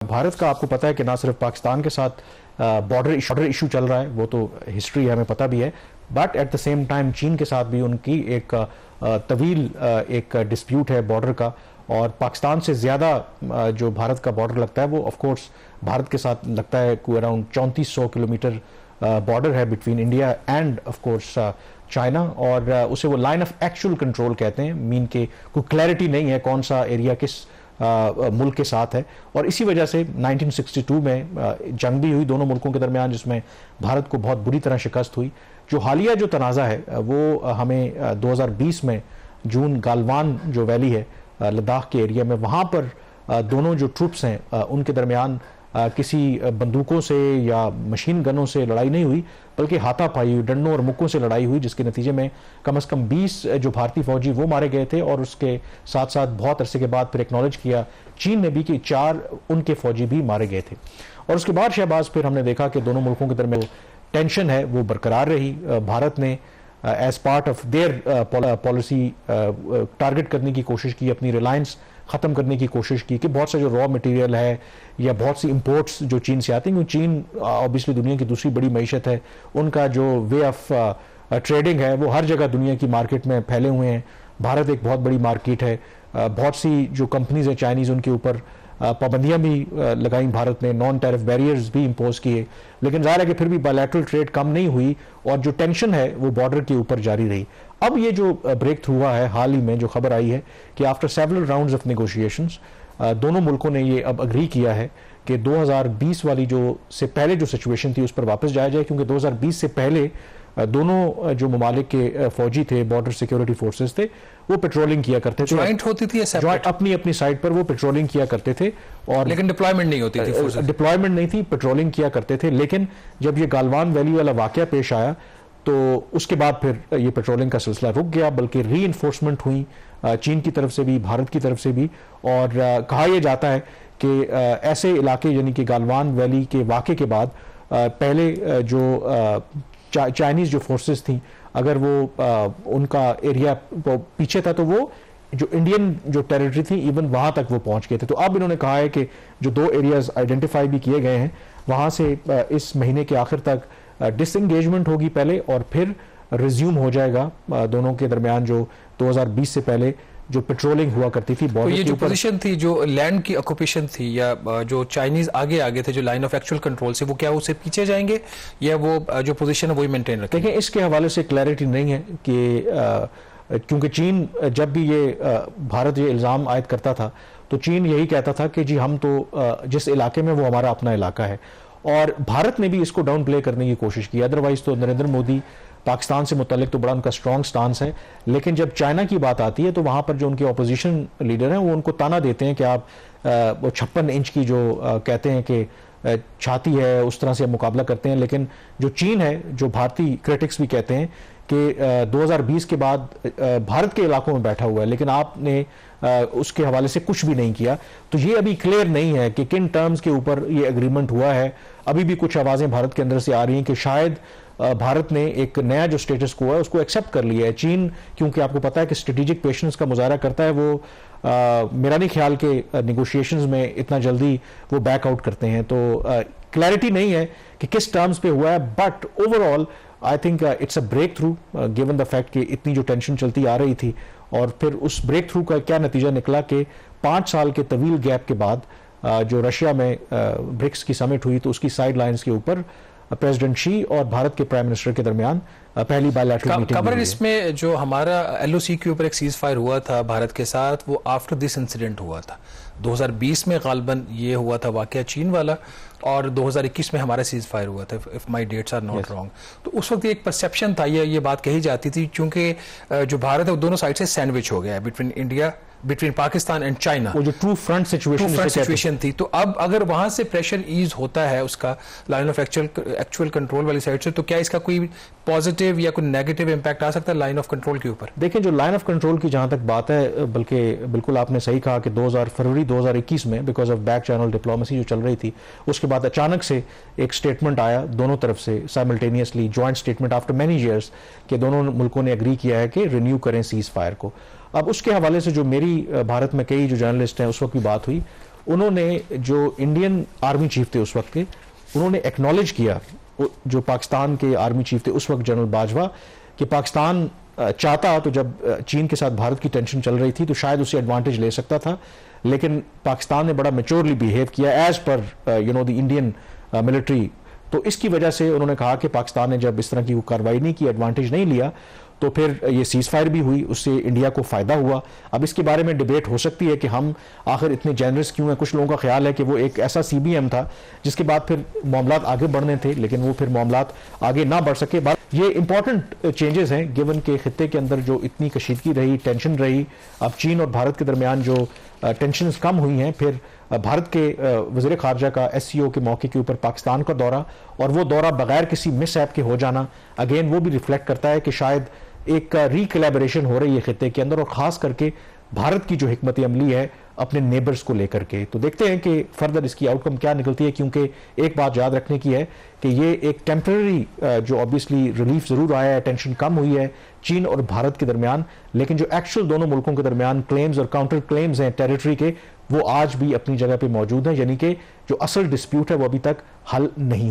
भारत का आपको पता है कि ना सिर्फ पाकिस्तान के साथ बॉर्डर इशू चल रहा है, वो तो हिस्ट्री है, हमें पता भी है, but at the same time चीन के साथ भी उनकी एक तवील एक डिस्प्यूट है बॉर्डर का। और पाकिस्तान से ज़्यादा जो भारत का बॉर्डर लगता है वो ऑफ कोर्स भारत के साथ लगता है, कोई अराउंड 3400 किलोमीटर बॉर्डर है between India end of course China. और उसे वो लाइन ऑफ एक्चुअल कंट्रोल कहते हैं, मीन के कोई क्लैरिटी नहीं है कौन सा एरिया किस मुल्क के साथ है। और इसी वजह से 1962 में जंग भी हुई दोनों मुल्कों के दरमियान, जिसमें भारत को बहुत बुरी तरह शिकस्त हुई। जो हालिया जो तनाज़ा है वो हमें 2020 में जून गालवान जो वैली है लद्दाख के एरिया में, वहाँ पर दोनों जो ट्रूप्स हैं उनके दरमियान किसी बंदूकों से या मशीन गनों से लड़ाई नहीं हुई, बल्कि हाथापाई, डंडों और मुक्कों से लड़ाई हुई, जिसके नतीजे में कम से कम 20 जो भारतीय फौजी वो मारे गए थे। और उसके साथ साथ बहुत अरसे के बाद फिर एक्नॉलेज किया चीन ने भी कि 4 उनके फौजी भी मारे गए थे। और उसके बाद शहबाज फिर हमने देखा कि दोनों मुल्कों के दरमियान टेंशन है वो बरकरार रही। भारत ने as part of their policy target करने की कोशिश की, अपनी रिलायंस ख़त्म करने की कोशिश की कि बहुत सा जो रॉ मटेरियल है या बहुत सी इंपोर्ट्स जो चीन से आती हैं, क्योंकि चीन ऑब्वियसली दुनिया की दूसरी बड़ी मईशत है, उनका जो वे ऑफ ट्रेडिंग है वो हर जगह दुनिया की मार्केट में फैले हुए हैं। भारत एक बहुत बड़ी मार्केट है, बहुत सी जो कंपनीज हैं चाइनीज़ उनके ऊपर पाबंदियां भी लगाई भारत ने, नॉन टैरिफ बैरियर्स भी इंपोज किए, लेकिन ज़ाहिर है कि फिर भी बायलैटरल ट्रेड कम नहीं हुई और जो टेंशन है वो बॉर्डर के ऊपर जारी रही। अब ये जो ब्रेक थ्रू हुआ है हाल ही में, जो खबर आई है कि after several rounds of negotiations दोनों मुल्कों ने ये अब अग्री किया है कि 2020 वाली जो से पहले जो सिचुएशन थी उस पर वापस जाया जाए, क्योंकि 2020 से पहले दोनों जो ममालिक के फौजी थे, बॉर्डर सिक्योरिटी फोर्सेस थे, वो पेट्रोलिंग किया करते थे। ज्वाइंट होती थी या अपनी अपनी साइड पर वो पेट्रोलिंग किया करते थे, और लेकिन डिप्लॉयमेंट नहीं होती थी, डिप्लॉयमेंट नहीं थी, पेट्रोलिंग किया करते थे। लेकिन जब ये गालवान वैली वाला वाकया पेश आया तो उसके बाद फिर ये पेट्रोलिंग का सिलसिला रुक गया, बल्कि री इन्फोर्समेंट हुई चीन की तरफ से भी, भारत की तरफ से भी। और कहा यह जाता है कि ऐसे इलाके यानी कि गालवान वैली के वाकये के बाद पहले जो चाइनीज़ जो फोर्सेस थी, अगर वो उनका एरिया पीछे था तो वो जो इंडियन जो टेरिटरी थी इवन वहाँ तक वो पहुँच गए थे। तो अब इन्होंने कहा है कि जो 2 एरियाज आइडेंटिफाई भी किए गए हैं वहाँ से इस महीने के आखिर तक डिसएंगेजमेंट होगी पहले, और फिर रिज्यूम हो जाएगा दोनों के दरमियान जो 2020 से पहले जो पेट्रोलिंग हुआ करती थी बॉर्डर। तो ये जो पोजीशन थी, जो लैंड की ऑक्यूपेशन थी, या जो चाइनीज आगे थे जो लाइन ऑफ एक्चुअल कंट्रोल से, वो क्या उससे पीछे जाएंगे या वो जो पोजीशन है वही मेंटेन रखेंगे? देखिए, इसके हवाले से क्लैरिटी नहीं है कि क्योंकि चीन जब भी ये भारत ये इल्ज़ाम आयद करता था तो चीन यही कहता था कि जी हम तो जिस इलाके में वो हमारा अपना इलाका है, और भारत ने भी इसको डाउन प्ले करने की कोशिश की। अदरवाइज तो नरेंद्र मोदी पाकिस्तान से मुतल्लिक तो बड़ा उनका स्ट्रॉन्ग स्टांस है, लेकिन जब चाइना की बात आती है तो वहाँ पर जो उनके अपोजिशन लीडर हैं वो उनको ताना देते हैं कि आप वो 56 इंच की जो कहते हैं कि छाती है उस तरह से मुकाबला करते हैं। लेकिन जो चीन है, जो भारतीय क्रिटिक्स भी कहते हैं कि 2020 के बाद भारत के इलाकों में बैठा हुआ है, लेकिन आपने उसके हवाले से कुछ भी नहीं किया। तो ये अभी क्लियर नहीं है कि किन टर्म्स के ऊपर ये एग्रीमेंट हुआ है। अभी भी कुछ आवाज़ें भारत के अंदर से आ रही हैं कि शायद भारत ने एक नया जो स्टेटस को है उसको एक्सेप्ट कर लिया है। चीन क्योंकि आपको पता है कि स्ट्रेटेजिक पेशेंस का मुजाहरा करता है, वो मेरा नहीं ख्याल के नेगोशिएशंस में इतना जल्दी वो बैक आउट करते हैं। तो क्लैरिटी नहीं है कि किस टर्म्स पे हुआ है, but overall I think it's a breakthrough given the fact कि इतनी जो टेंशन चलती आ रही थी, और फिर उस ब्रेक थ्रू का क्या नतीजा निकला कि 5 साल के तवील गैप के बाद जो रशिया में ब्रिक्स की समिट हुई तो उसकी साइड लाइन्स के ऊपर प्रेसिडेंट शी और भारत के प्राइम मिनिस्टर के दरमियान पहली बायलैटरल मीटिंग खबर इसमें जो हमारा LOC के ऊपर एक सीज फायर हुआ था भारत के साथ, वो आफ्टर दिस इंसिडेंट हुआ था 2020 में गालबन ये हुआ था वाकया चीन वाला, और 2021 में हमारा सीज फायर हुआ था, if my dates are not wrong. तो उस वक्त एक परसेप्शन था, ये बात कही जाती थी, क्योंकि जो भारत है वो दोनों साइड से सैंडविच हो गया है between India, between Pakistan and China, वो जो ट्रू फ्रंट सिचुएशन थी। तो अब अगर वहां से प्रेशर ईज होता है उसका लाइन ऑफ एक्चुअल कंट्रोल वाली साइड से, तो क्या इसका कोई पॉजिटिव या कोई नेगेटिव इंपैक्ट आ सकता है लाइन ऑफ कंट्रोल के ऊपर? देखिए, जो लाइन ऑफ कंट्रोल की जहां तक बात है, बल्कि बिल्कुल आपने सही कहा कि फरवरी 2021 में because of back channel diplomacy जो चल रही थी, उसके बाद अचानक से एक स्टेटमेंट आया दोनों तरफ से simultaneously, joint statement after many years, कि दोनों मुल्कों ने एग्री किया है कि रिन्यू करें सीज फायर को। अब उसके हवाले से जो मेरी भारत में कई जो जर्नलिस्ट हैं उस वक्त भी बात हुई, उन्होंने जो इंडियन आर्मी चीफ थे उस वक्त के, उन्होंने एक्नॉलेज किया, जो पाकिस्तान के आर्मी चीफ थे उस वक्त जनरल बाजवा, कि पाकिस्तान चाहता तो जब चीन के साथ भारत की टेंशन चल रही थी तो शायद उसे एडवांटेज ले सकता था, लेकिन पाकिस्तान ने बड़ा मैच्योरली बिहेव किया as per the Indian military. तो इसकी वजह से उन्होंने कहा कि पाकिस्तान ने जब इस तरह की कार्रवाई नहीं की, एडवांटेज नहीं लिया, तो फिर ये सीज फायर भी हुई, उससे इंडिया को फायदा हुआ। अब इसके बारे में डिबेट हो सकती है कि हम आखिर इतने जेनरस क्यों हैं। कुछ लोगों का ख्याल है कि वो एक ऐसा सीबीएम था जिसके बाद फिर मामलात आगे बढ़ने थे, लेकिन वो फिर मामलात आगे ना बढ़ सके। ये इंपॉर्टेंट चेंजेस हैं गिवन के खित्ते के अंदर जो इतनी कशीदगी रही, टेंशन रही। अब चीन और भारत के दरमियान जो टेंशन कम हुई हैं, फिर भारत के वज़ीर ख़ारजा का SCO के मौके के ऊपर पाकिस्तान का दौरा, और वो दौरा बगैर किसी मिस ऐप के हो जाना, अगेन वो भी रिफ्लेक्ट करता है कि शायद एक रिकोलैबोरेशन हो रही है खित्ते के अंदर, और ख़ास करके भारत की जो हिकमत अमली है अपने नेबर्स को लेकर के। तो देखते हैं कि फर्दर इसकी आउटकम क्या निकलती है, क्योंकि एक बात याद रखने की है कि ये एक टेम्पररी जो ऑब्वियसली रिलीफ ज़रूर आया है, टेंशन कम हुई है चीन और भारत के दरमियान, लेकिन जो एक्चुअल दोनों मुल्कों के दरमियान क्लेम्स और काउंटर क्लेम्स हैं टेरिटरी के, वो आज भी अपनी जगह पे मौजूद हैं, यानी कि जो असल डिस्प्यूट है वो अभी तक हल नहीं हुआ।